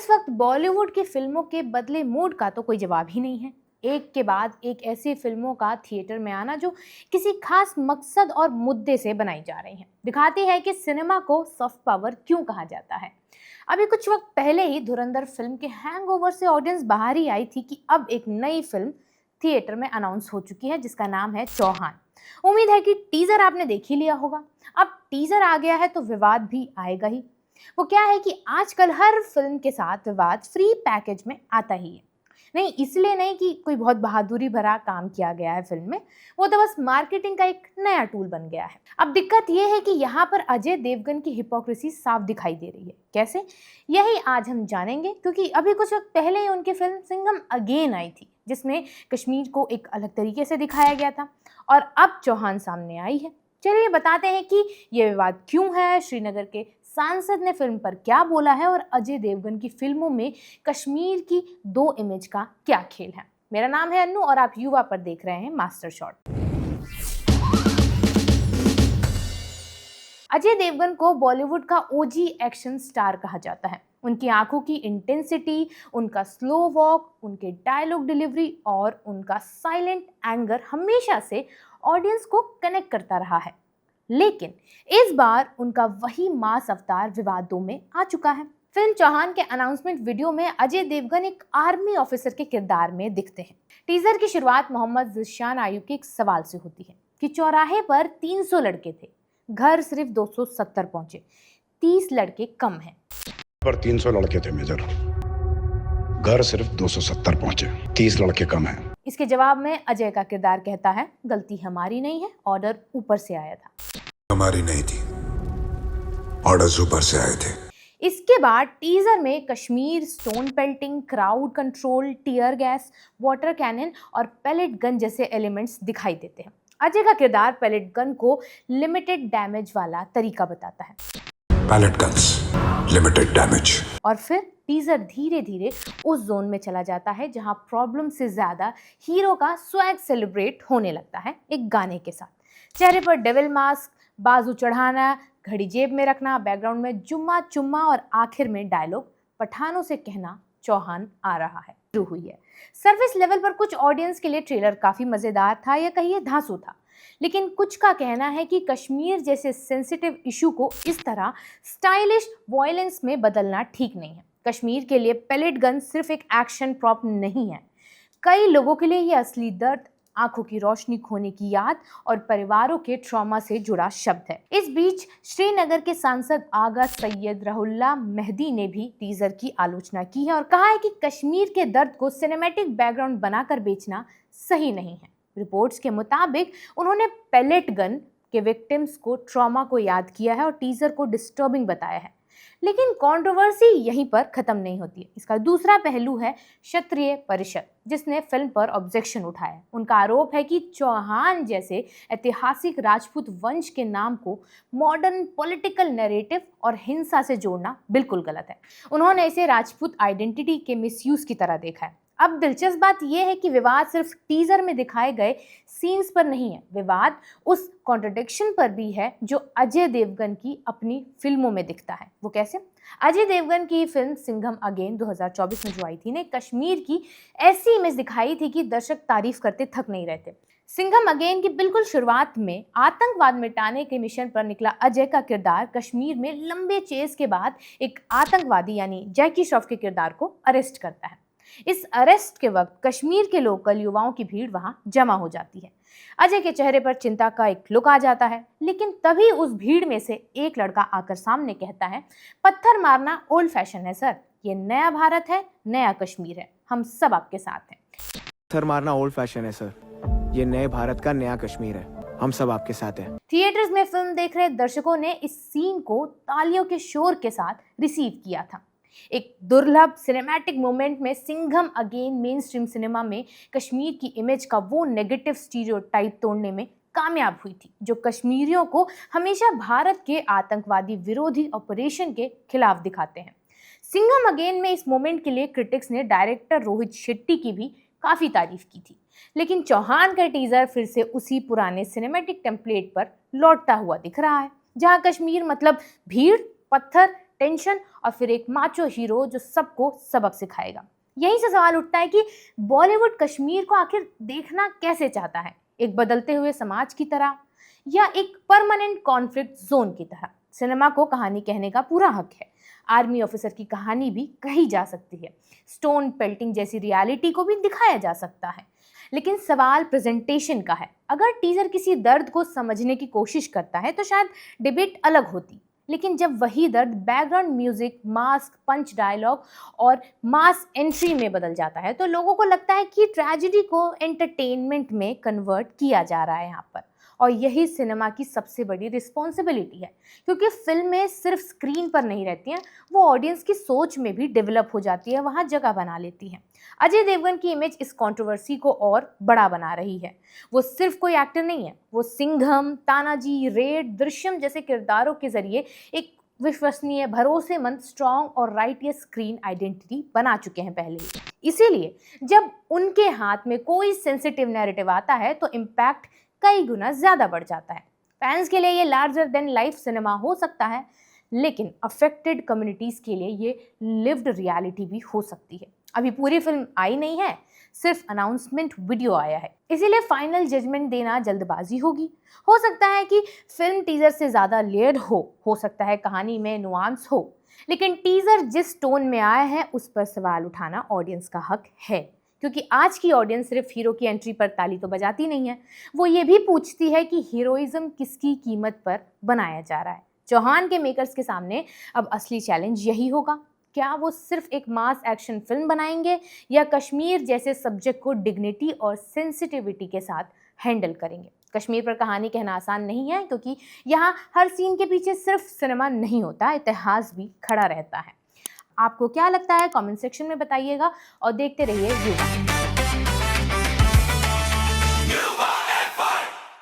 इस वक्त बॉलीवुड की फिल्मों के बदले मूड का तो कोई जवाब ही नहीं है। एक के बाद एक ऐसी फिल्मों का थिएटर में आना जो किसी खास मकसद और मुद्दे से बनाई जा रही हैं, दिखाती है कि सिनेमा को सॉफ्ट पावर क्यों कहा जाता है। अभी कुछ वक्त पहले ही धुरंधर फिल्म के हैंगओवर से ऑडियंस बाहर ही आई थी कि अब एक नई फिल्म थिएटर में अनाउंस हो चुकी है जिसका नाम है चौहान। उम्मीद है कि टीजर आपने देख ही लिया होगा। अब टीजर आ गया है तो विवाद भी आएगा ही। वो क्या है कि आजकल हर फिल्म के साथ विवाद फ्री पैकेज में आता ही है। नहीं, इसलिए नहीं कि कोई बहुत बहादुरी भरा काम किया गया है फिल्म में, वो तो बस मार्केटिंग का एक नया टूल बन गया है। अब दिक्कत ये है कि यहाँ पर अजय देवगन की हिपोक्रेसी साफ दिखाई दे रही है। कैसे, यही आज हम जानेंगे, क्योंकि अभी कुछ वक्त पहले ही उनकी फिल्म सिंघम अगेन आई थी जिसमें कश्मीर को एक अलग तरीके से दिखाया गया था, और अब चौहान सामने आई है। चलिए बताते हैं कि ये विवाद क्यों है, श्रीनगर के सांसद ने फिल्म पर क्या बोला है और अजय देवगन की फिल्मों में कश्मीर की दो इमेज का क्या खेल है। मेरा नाम है अन्नू और आप युवा पर देख रहे हैं मास्टर शॉट। अजय देवगन को बॉलीवुड का ओजी एक्शन स्टार कहा जाता है। उनकी आंखों की इंटेंसिटी, उनका स्लो वॉक, उनके डायलॉग डिलीवरी और उनका साइलेंट एंगर हमेशा से ऑडियंस को कनेक्ट करता रहा है। लेकिन इस बार उनका वही मास अवतार विवादों में आ चुका है। फिल्म चौहान के अनाउंसमेंट वीडियो में अजय देवगन एक आर्मी ऑफिसर के किरदार में दिखते हैं। टीजर की शुरुआत मोहम्मद जिशान आयुब के एक सवाल से होती है कि चौराहे पर 300 लड़के थे, घर सिर्फ 270 पहुंचे, 30 लड़के कम हैं। पर 300 लड़के थे मेजर, घर सिर्फ 270 पहुंचे, 30 लड़के कम हैं। इसके जवाब में अजय का किरदार कहता है, गलती हमारी नहीं है, ऑर्डर ऊपर से आया था। हमारी नहीं थी, ऑर्डर्स ऊपर से आए थे। इसके बाद टीजर में Kashmir, stone pelting, crowd control, tear gas, water cannon और पैलेट गन जैसे एलिमेंट्स दिखाई देते हैं। अजय का किरदार पैलेट गन को लिमिटेड डैमेज वाला तरीका बताता है। Pellet guns, limited damage. और फिर टीजर धीरे धीरे उस जोन में चला जाता है जहां प्रॉब्लम से ज्यादा हीरो का स्वैग सेलिब्रेट होने लगता है एक गाने के साथ। चेहरे पर डेविल मास्क, बाजू चढ़ाना, घड़ी जेब में रखना, बैकग्राउंड में जुम्मा चुम्मा और आखिर में डायलॉग पठानों से कहना, चौहान आ रहा है शुरू हुई है। सर्विस लेवल पर कुछ ऑडियंस के लिए ट्रेलर काफी मजेदार था या कहिए धांसू था, लेकिन कुछ का कहना है कि कश्मीर जैसे सेंसिटिव इशू को इस तरह स्टाइलिश वॉयलेंस में बदलना ठीक नहीं है। कश्मीर के लिए पैलेट गन सिर्फ एक एक्शन प्रॉप नहीं है, कई लोगों के लिए ये असली दर्द, आंखों की रोशनी खोने की याद और परिवारों के ट्रॉमा से जुड़ा शब्द है। इस बीच श्रीनगर के सांसद आगा सैयद रहुल्ला मेहदी ने भी टीजर की आलोचना की है और कहा है कि कश्मीर के दर्द को सिनेमैटिक बैकग्राउंड बनाकर बेचना सही नहीं है। रिपोर्ट्स के मुताबिक उन्होंने पैलेट गन के विक्टिम्स को ट्रॉमा को याद किया है और टीजर को डिस्टर्बिंग बताया है। लेकिन कंट्रोवर्सी यहीं पर खत्म नहीं होती है। इसका दूसरा पहलू है क्षत्रिय परिषद, जिसने फिल्म पर ऑब्जेक्शन उठाया। उनका आरोप है कि चौहान जैसे ऐतिहासिक राजपूत वंश के नाम को मॉडर्न पॉलिटिकल नैरेटिव और हिंसा से जोड़ना बिल्कुल गलत है। उन्होंने इसे राजपूत आइडेंटिटी के मिसयूज की तरह देखा है। अब दिलचस्प बात यह है कि विवाद सिर्फ टीजर में दिखाए गए सीन्स पर नहीं है, विवाद उस कॉन्ट्रडिक्शन पर भी है जो अजय देवगन की अपनी फिल्मों में दिखता है। वो कैसे? अजय देवगन की फिल्म सिंघम अगेन 2024 में जो आई थी ने कश्मीर की ऐसी इमेज दिखाई थी कि दर्शक तारीफ करते थक नहीं रहते। सिंघम अगेन की बिल्कुल शुरुआत में आतंकवाद मिटाने के मिशन पर निकला अजय का किरदार कश्मीर में लंबे चेस के बाद एक आतंकवादी यानी जैकी श्रॉफ के किरदार को अरेस्ट करता है। इस अरेस्ट के वक्त कश्मीर के लोकल युवाओं की भीड़ वहां जमा हो जाती है। अजय के चेहरे पर चिंता का एक लुक आ जाता है, लेकिन तभी उस भीड़ में से एक लड़का आकर सामने कहता है, पत्थर मारना ओल्ड फैशन है सर, ये नया भारत है, नया कश्मीर है, हम सब आपके साथ हैं। पत्थर मारना ओल्ड फैशन है सर, ये नए भारत का नया कश्मीर है, हम सब आपके साथ हैं। थिएटर्स में फिल्म देख रहे दर्शकों ने इस सीन को तालियों के शोर के साथ रिसीव किया था। एक दुर्लभ सिनेमैटिक मोमेंट में Singham again main stream cinema में कश्मीर की इमेज का वो नेगेटिव स्टीरियोटाइप तोड़ने में कामयाब हुई थी जो कश्मीरियों को हमेशा भारत के आतंकवादी विरोधी ऑपरेशन के खिलाफ दिखाते हैं। सिंघम अगेन में इस मोमेंट के लिए क्रिटिक्स ने डायरेक्टर रोहित शेट्टी की भी काफ़ी तारीफ की थी, लेकिन चौहान का टीजर फिर से उसी पुराने सिनेमैटिक टेम्पलेट पर लौटता हुआ दिख रहा है, जहां कश्मीर मतलब भीड़, पत्थर, टेंशन और फिर एक माचो हीरो जो सबको सबक सिखाएगा। यहीं से सवाल उठता है कि बॉलीवुड कश्मीर को आखिर देखना कैसे चाहता है, एक बदलते हुए समाज की तरह या एक परमानेंट कॉन्फ्लिक्ट जोन की तरह। सिनेमा को कहानी कहने का पूरा हक है। आर्मी ऑफिसर की कहानी भी कही जा सकती है, स्टोन पेल्टिंग जैसी रियलिटी को भी दिखाया जा सकता है, लेकिन सवाल प्रेजेंटेशन का है। अगर टीजर किसी दर्द को समझने की कोशिश करता है तो शायद डिबेट अलग होती, लेकिन जब वही दर्द बैकग्राउंड म्यूजिक, मास्क, पंच डायलॉग और मास एंट्री में बदल जाता है तो लोगों को लगता है कि ट्रेजेडी को एंटरटेनमेंट में कन्वर्ट किया जा रहा है यहाँ पर। और यही सिनेमा की सबसे बड़ी रिस्पॉन्सिबिलिटी है, क्योंकि फिल्में सिर्फ स्क्रीन पर नहीं रहती हैं, वो ऑडियंस की सोच में भी डेवलप हो जाती है, वहाँ जगह बना लेती हैं। अजय देवगन की इमेज इस कंट्रोवर्सी को और बड़ा बना रही है। वो सिर्फ कोई एक्टर नहीं है, वो सिंघम, तानाजी, रेड, दृश्यम जैसे किरदारों के जरिए एक विश्वसनीय, भरोसेमंद, स्ट्रॉन्ग और राइटियस स्क्रीन आइडेंटिटी बना चुके हैं पहले ही। इसीलिए जब उनके हाथ में कोई सेंसिटिव नैरेटिव आता है तो इम्पैक्ट कई गुना ज्यादा बढ़ जाता है। फैंस के लिए ये लार्जर देन लाइफ सिनेमा हो सकता है, लेकिन अफेक्टेड कम्युनिटीज के लिए ये लिव्ड रियलिटी भी हो सकती है। अभी पूरी फिल्म आई नहीं है, सिर्फ अनाउंसमेंट वीडियो आया है, इसीलिए फाइनल जजमेंट देना जल्दबाजी होगी। हो सकता है कि फिल्म टीजर से ज्यादा लेयर्ड हो सकता है कहानी में नुआंस हो, लेकिन टीजर जिस टोन में आया है उस पर सवाल उठाना ऑडियंस का हक है, क्योंकि आज की ऑडियंस सिर्फ हीरो की एंट्री पर ताली तो बजाती नहीं है, वो ये भी पूछती है कि हीरोइज्म किसकी कीमत पर बनाया जा रहा है। चौहान के मेकर्स के सामने अब असली चैलेंज यही होगा, क्या वो सिर्फ एक मास एक्शन फिल्म बनाएंगे या कश्मीर जैसे सब्जेक्ट को डिग्निटी और सेंसिटिविटी के साथ हैंडल करेंगे। कश्मीर पर कहानी कहना आसान नहीं है, क्योंकि यहाँ हर सीन के पीछे सिर्फ सिनेमा नहीं होता, इतिहास भी खड़ा रहता है। आपको क्या लगता है कमेंट सेक्शन में बताइएगा और देखते रहिए व्यूज।